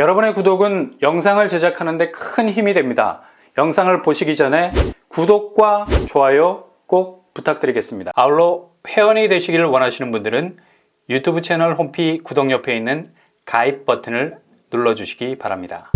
여러분의 구독은 영상을 제작하는 데 큰 힘이 됩니다. 영상을 보시기 전에 구독과 좋아요 꼭 부탁드리겠습니다. 아울러 회원이 되시기를 원하시는 분들은 유튜브 채널 홈페이지 구독 옆에 있는 가입 버튼을 눌러주시기 바랍니다.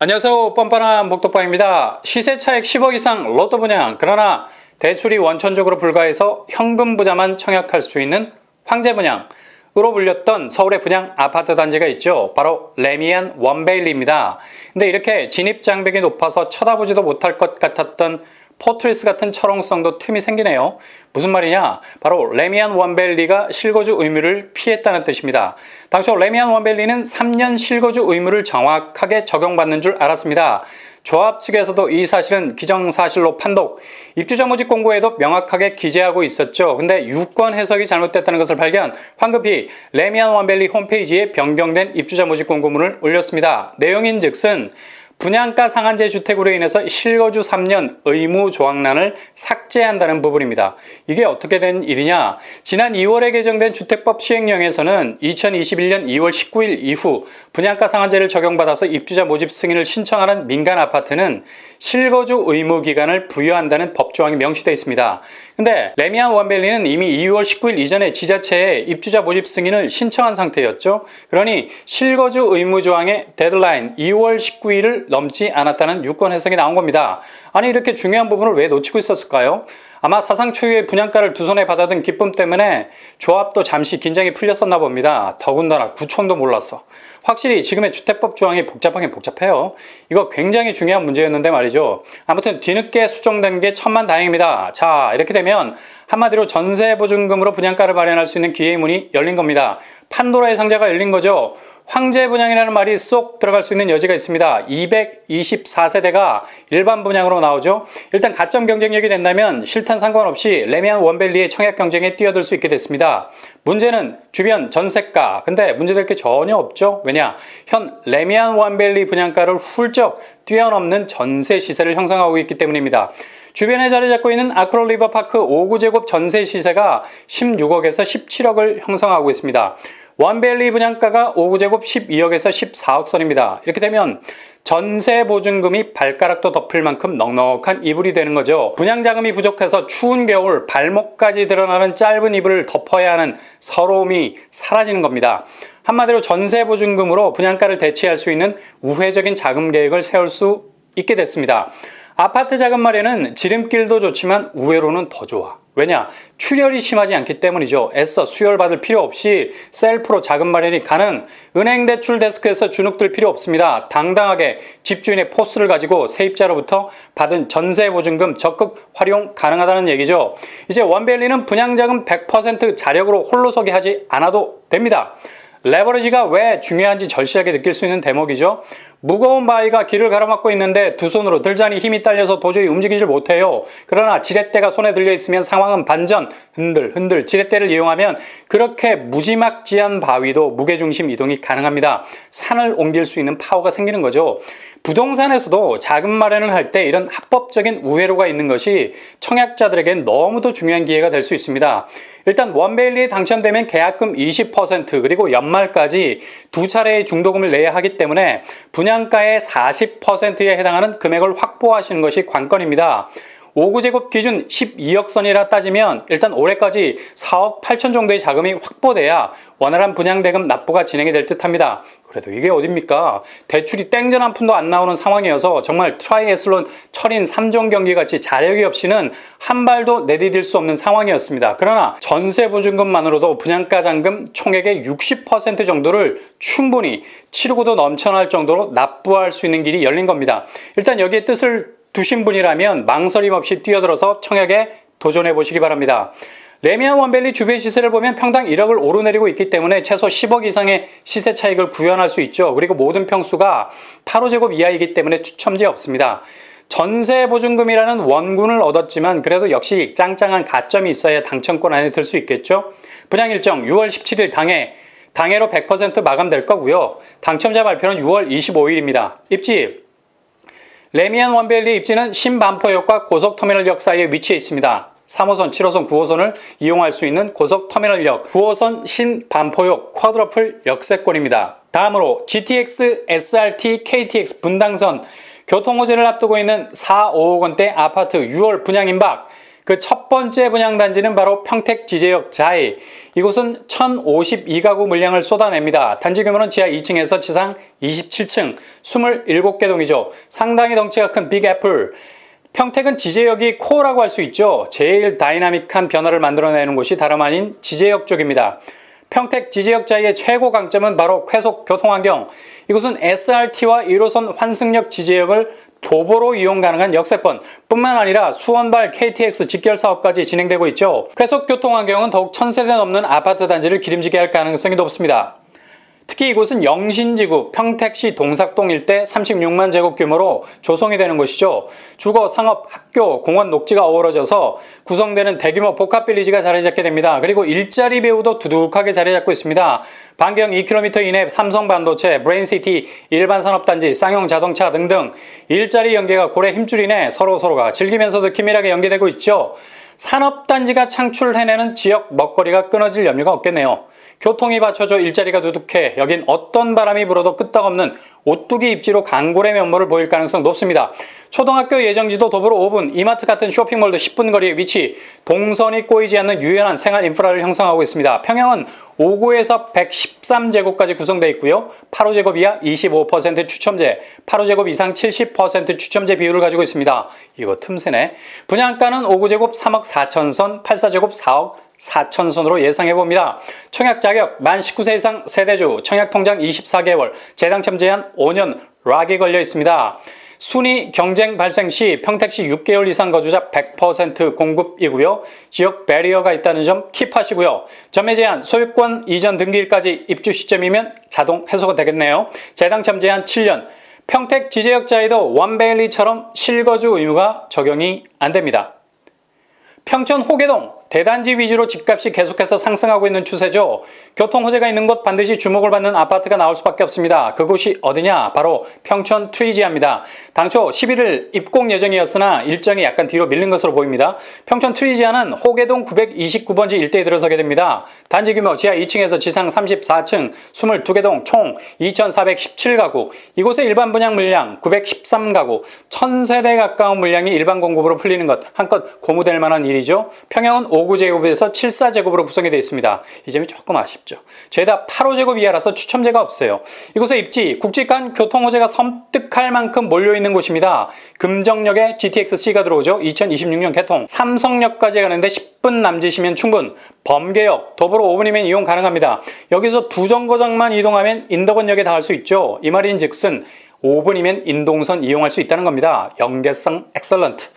안녕하세요, 뻔뻔한 목독방입니다. 시세 차익 10억 이상 로또 분양, 그러나 대출이 원천적으로 불가해서 현금 부자만 청약할 수 있는 황제 분양으로 불렸던 서울의 분양 아파트 단지가 있죠. 바로 레미안 원베일리입니다. 근데 이렇게 진입 장벽이 높아서 쳐다보지도 못할 것 같았던 포트리스 같은 철옹성도 틈이 생기네요. 무슨 말이냐? 바로 레미안 원베일리가 실거주 의무를 피했다는 뜻입니다. 당초 레미안 원베일리는 3년 실거주 의무를 정확하게 적용받는 줄 알았습니다. 조합 측에서도 이 사실은 기정사실로 판독, 입주자 모집 공고에도 명확하게 기재하고 있었죠. 근데 유권 해석이 잘못됐다는 것을 발견, 황급히 레미안 원베일리 홈페이지에 변경된 입주자 모집 공고문을 올렸습니다. 내용인즉슨 분양가 상한제 주택으로 인해서 실거주 3년 의무 조항란을 삭제한다는 부분입니다. 이게 어떻게 된 일이냐? 지난 2월에 개정된 주택법 시행령에서는 2021년 2월 19일 이후 분양가 상한제를 적용받아서 입주자 모집 승인을 신청하는 민간 아파트는 실거주 의무 기간을 부여한다는 법조항이 명시되어 있습니다. 근데 레미안 원베일리는 이미 2월 19일 이전에 지자체에 입주자 모집 승인을 신청한 상태였죠. 그러니 실거주 의무 조항의 데드라인 2월 19일을 넘지 않았다는 유권 해석이 나온 겁니다. 아니, 이렇게 중요한 부분을 왜 놓치고 있었을까요? 아마 사상 초유의 분양가를 두 손에 받아든 기쁨 때문에 조합도 잠시 긴장이 풀렸었나 봅니다. 더군다나 구청도 몰랐어. 확실히 지금의 주택법 조항이 복잡하긴 복잡해요. 이거 굉장히 중요한 문제였는데 말이죠. 아무튼 뒤늦게 수정된 게 천만다행입니다. 자, 이렇게 되면 한마디로 전세보증금으로 분양가를 마련할 수 있는 기회의 문이 열린 겁니다. 판도라의 상자가 열린 거죠. 황제 분양이라는 말이 쏙 들어갈 수 있는 여지가 있습니다. 224세대가 일반 분양으로 나오죠. 일단 가점 경쟁력이 된다면 실탄 상관없이 레미안 원베일리의 청약 경쟁에 뛰어들 수 있게 됐습니다. 문제는 주변 전세가. 근데 문제될 게 전혀 없죠. 왜냐? 현 레미안 원베일리 분양가를 훌쩍 뛰어넘는 전세 시세를 형성하고 있기 때문입니다. 주변에 자리 잡고 있는 아크롤 리버파크 5구제곱 전세 시세가 16억에서 17억을 형성하고 있습니다. 원베일리 분양가가 5구제곱 12억에서 14억 선입니다. 이렇게 되면 전세 보증금이 발가락도 덮을 만큼 넉넉한 이불이 되는 거죠. 분양자금이 부족해서 추운 겨울 발목까지 드러나는 짧은 이불을 덮어야 하는 서러움이 사라지는 겁니다. 한마디로 전세 보증금으로 분양가를 대체할 수 있는 우회적인 자금 계획을 세울 수 있게 됐습니다. 아파트 자금 마련은 지름길도 좋지만 우회로는 더 좋아. 왜냐? 출혈이 심하지 않기 때문이죠. 애써 수혈받을 필요 없이 셀프로 자금 마련이 가능. 은행 대출 데스크에서 주눅들 필요 없습니다. 당당하게 집주인의 포스를 가지고 세입자로부터 받은 전세보증금 적극 활용 가능하다는 얘기죠. 이제 원베일리는 분양자금 100% 자력으로 홀로서기 하지 않아도 됩니다. 레버리지가 왜 중요한지 절실하게 느낄 수 있는 대목이죠. 무거운 바위가 길을 가로막고 있는데 두 손으로 들자니 힘이 딸려서 도저히 움직이질 못해요. 그러나 지렛대가 손에 들려 있으면 상황은 반전. 흔들 지렛대를 이용하면 그렇게 무지막지한 바위도 무게중심 이동이 가능합니다. 산을 옮길 수 있는 파워가 생기는 거죠. 부동산에서도 자금 마련을 할 때 이런 합법적인 우회로가 있는 것이 청약자들에겐 너무도 중요한 기회가 될 수 있습니다. 일단 원베일리에 당첨되면 계약금 20% 그리고 연말까지 두 차례의 중도금을 내야 하기 때문에 분양가의 40%에 해당하는 금액을 확보하시는 것이 관건입니다. 5구제곱 기준 12억 선이라 따지면 일단 올해까지 4억 8천 정도의 자금이 확보돼야 원활한 분양대금 납부가 진행이 될 듯합니다. 그래도 이게 어딥니까? 대출이 땡전 한 푼도 안 나오는 상황이어서 정말 트라이애슬론 철인 3종 경기같이 자력이 없이는 한 발도 내디딜 수 없는 상황이었습니다. 그러나 전세보증금만으로도 분양가 잔금 총액의 60% 정도를 충분히 치르고도 넘쳐날 정도로 납부할 수 있는 길이 열린 겁니다. 일단 여기에 뜻을 두신 분이라면 망설임 없이 뛰어들어서 청약에 도전해 보시기 바랍니다. 레미안 원베일리 주변 시세를 보면 평당 1억을 오르내리고 있기 때문에 최소 10억 이상의 시세 차익을 구현할 수 있죠. 그리고 모든 평수가 8호제곱 이하이기 때문에 추첨제 없습니다. 전세 보증금이라는 원군을 얻었지만 그래도 역시 짱짱한 가점이 있어야 당첨권 안에 들 수 있겠죠. 분양 일정 6월 17일 당해로 100% 마감될 거고요. 당첨자 발표는 6월 25일입니다. 입지 레미안 원베일리 입지는 신반포역과 고속터미널역 사이에 위치해 있습니다. 3호선, 7호선, 9호선을 이용할 수 있는 고속터미널역, 9호선 신반포역 쿼드러플 역세권입니다. 다음으로 GTX, SRT, KTX 분당선 교통호재를 앞두고 있는 4, 5억 원대 아파트 6월 분양 임박. 그 첫 번째 분양 단지는 바로 평택 지제역 자이. 이곳은 1052가구 물량을 쏟아냅니다. 단지 규모는 지하 2층에서 지상 27층, 27개 동이죠. 상당히 덩치가 큰 빅애플. 평택은 지제역이 코어라고 할 수 있죠. 제일 다이나믹한 변화를 만들어내는 곳이 다름 아닌 지제역 쪽입니다. 평택 지제역 자이의 최고 강점은 바로 쾌속 교통환경. 이곳은 SRT와 1호선 환승역 지제역을 도보로 이용 가능한 역세권 뿐만 아니라 수원발 KTX 직결 사업까지 진행되고 있죠. 쾌속 교통환경은 더욱 1000세대 넘는 아파트 단지를 기름지게 할 가능성이 높습니다. 특히 이곳은 영신지구 평택시 동삭동 일대 36만 제곱 규모로 조성이 되는 곳이죠. 주거, 상업, 학교, 공원, 녹지가 어우러져서 구성되는 대규모 복합빌리지가 자리 잡게 됩니다. 그리고 일자리 배후도 두둑하게 자리 잡고 있습니다. 반경 2km 이내 삼성반도체, 브레인시티, 일반산업단지, 쌍용 자동차 등등 일자리 연계가 고래 힘줄이네 서로가 즐기면서도 긴밀하게 연계되고 있죠. 산업단지가 창출해내는 지역 먹거리가 끊어질 염려가 없겠네요. 교통이 받쳐져 일자리가 두둑해 여긴 어떤 바람이 불어도 끄떡없는 오뚜기 입지로 강골의 면모를 보일 가능성 높습니다. 초등학교 예정지도 도보로 5분, 이마트 같은 쇼핑몰도 10분 거리에 위치, 동선이 꼬이지 않는 유연한 생활 인프라를 형성하고 있습니다. 평형은 5구에서 113제곱까지 구성되어 있고요. 8호제곱 이하 25% 추첨제, 8호제곱 이상 70% 추첨제 비율을 가지고 있습니다. 이거 틈새네. 분양가는 5구제곱 3억 4천선, 84제곱 4억 4천선으로 예상해봅니다. 청약 자격 만 19세 이상 세대주, 청약 통장 24개월, 재당첨 제한 5년 락이 걸려 있습니다. 순위 경쟁 발생 시 평택시 6개월 이상 거주자 100% 공급이고요. 지역 배리어가 있다는 점 킵하시고요. 점매 제한, 소유권 이전 등기일까지 입주 시점이면 자동 해소가 되겠네요. 재당첨 제한 7년. 평택 지제역 자이도 원베일리처럼 실거주 의무가 적용이 안 됩니다. 평촌 호계동 대단지 위주로 집값이 계속해서 상승하고 있는 추세죠. 교통 호재가 있는 곳 반드시 주목을 받는 아파트가 나올 수밖에 없습니다. 그곳이 어디냐? 바로 평촌 트리지아입니다. 당초 11일 입공 예정이었으나 일정이 약간 뒤로 밀린 것으로 보입니다. 평촌 트리지아는 호계동 929번지 일대에 들어서게 됩니다. 단지 규모 지하 2층에서 지상 34층, 22개 동 총 2417가구, 이곳의 일반 분양 물량 913가구, 1000세대 가까운 물량이 일반 공급으로 풀리는 것 한껏 고무될 만한 일이죠. 평형은 5구제곱에서 74제곱으로 구성이 되어 있습니다. 이 점이 조금 아쉽죠. 죄다 8호제곱 이하라서 추첨제가 없어요. 이곳의 입지, 굵직한 교통호재가 섬뜩할 만큼 몰려있는 곳입니다. 금정역에 GTX-C가 들어오죠. 2026년 개통. 삼성역까지 가는데 10분 남짓이면 충분. 범계역, 도보로 5분이면 이용 가능합니다. 여기서 두 정거장만 이동하면 인덕원역에 닿을 수 있죠. 이 말인 즉슨 5분이면 인동선 이용할 수 있다는 겁니다. 연계성 엑설런트.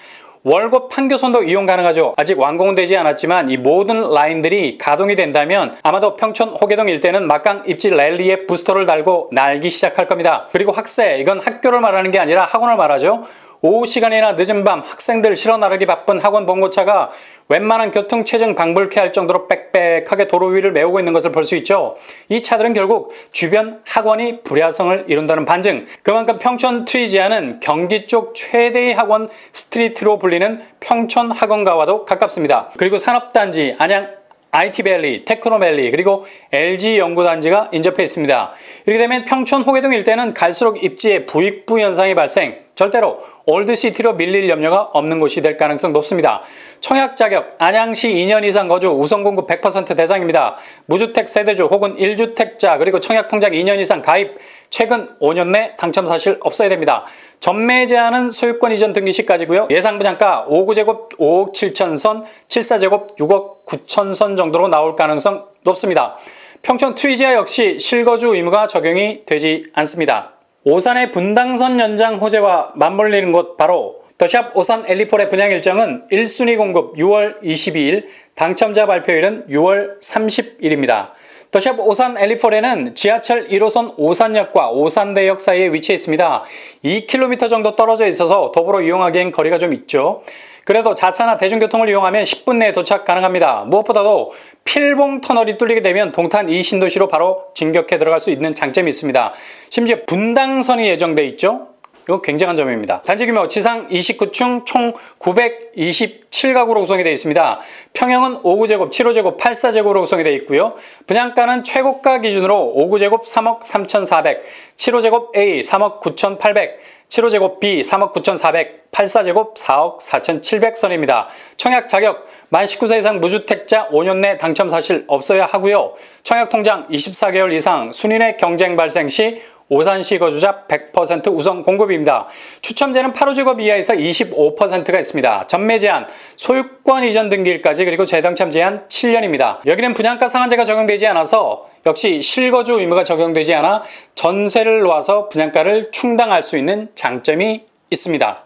월곶 판교선도 이용 가능하죠. 아직 완공은 되지 않았지만 이 모든 라인들이 가동이 된다면 아마도 평촌 호계동 일대는 막강 입지 랠리에 부스터를 달고 날기 시작할 겁니다. 그리고 학세, 이건 학교를 말하는 게 아니라 학원을 말하죠. 오후 시간이나 늦은 밤 학생들 실어 나르기 바쁜 학원 봉고차가 웬만한 교통체증 방불케 할 정도로 빽빽하게 도로 위를 메우고 있는 것을 볼 수 있죠. 이 차들은 결국 주변 학원이 불야성을 이룬다는 반증. 그만큼 평촌 트리지아는 경기 쪽 최대의 학원 스트리트로 불리는 평촌 학원가와도 가깝습니다. 그리고 산업단지 안양 IT밸리, 테크노밸리, 그리고 LG 연구단지가 인접해 있습니다. 이렇게 되면 평촌 호계동 일대는 갈수록 입지에 부익부 현상이 발생, 절대로 올드시티로 밀릴 염려가 없는 곳이 될 가능성 높습니다. 청약 자격, 안양시 2년 이상 거주, 우선 공급 100% 대상입니다. 무주택 세대주 혹은 1주택자, 그리고 청약 통장 2년 이상 가입, 최근 5년 내 당첨 사실 없어야 됩니다. 전매 제한은 소유권 이전 등기 시까지고요. 예상 분양가 5구제곱 5억 7천선, 74제곱 6억 9천선 정도로 나올 가능성 높습니다. 평촌 트리지아 역시 실거주 의무가 적용이 되지 않습니다. 오산의 분당선 연장 호재와 맞물리는 곳 바로 더샵 오산 엘리폴의 분양 일정은 1순위 공급 6월 22일, 당첨자 발표일은 6월 30일입니다. 더샵 오산 엘리폴에는 지하철 1호선 오산역과 오산대역 사이에 위치해 있습니다. 2km 정도 떨어져 있어서 도보로 이용하기엔 거리가 좀 있죠. 그래도 자차나 대중교통을 이용하면 10분 내에 도착 가능합니다. 무엇보다도 필봉 터널이 뚫리게 되면 동탄 이 신도시로 바로 진격해 들어갈 수 있는 장점이 있습니다. 심지어 분당선이 예정돼 있죠. 이거 굉장한 점입니다. 단지 규모 지상 29층 총 927가구로 구성이 되어 있습니다. 평형은 5구제곱, 7호제곱, 84제곱으로 구성이 되어 있고요. 분양가는 최고가 기준으로 5구제곱 3억 3,400, 7호제곱 A 3억 9,800, 7호제곱 B 3억 9,400, 84제곱 4억 4,700선입니다. 청약 자격 만 19세 이상 무주택자 5년 내 당첨 사실 없어야 하고요. 청약 통장 24개월 이상 순인의 경쟁 발생 시 오산시 거주자 100% 우선 공급입니다. 추첨제는 8호제곱 이하에서 25%가 있습니다. 전매 제한, 소유권 이전 등기일까지 그리고 재당첨 제한 7년입니다. 여기는 분양가 상한제가 적용되지 않아서 역시 실거주 의무가 적용되지 않아 전세를 놓아서 분양가를 충당할 수 있는 장점이 있습니다.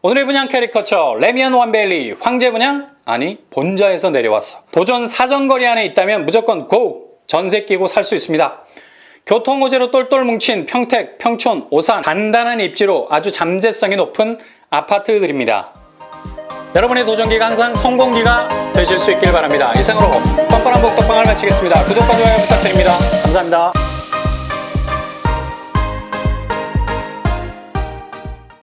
오늘의 분양 캐리커처 레미안 원베일리 황제 분양? 아니 본자에서 내려왔어. 도전 사정거리 안에 있다면 무조건 고! 전세 끼고 살 수 있습니다. 교통호재로 똘똘 뭉친 평택, 평촌, 오산 간단한 입지로 아주 잠재성이 높은 아파트들입니다. 여러분의 도전기가 항상 성공기가 되실 수 있길 바랍니다. 이상으로 뻔뻔한 복덕방을 마치겠습니다. 구독과 좋아요 부탁드립니다.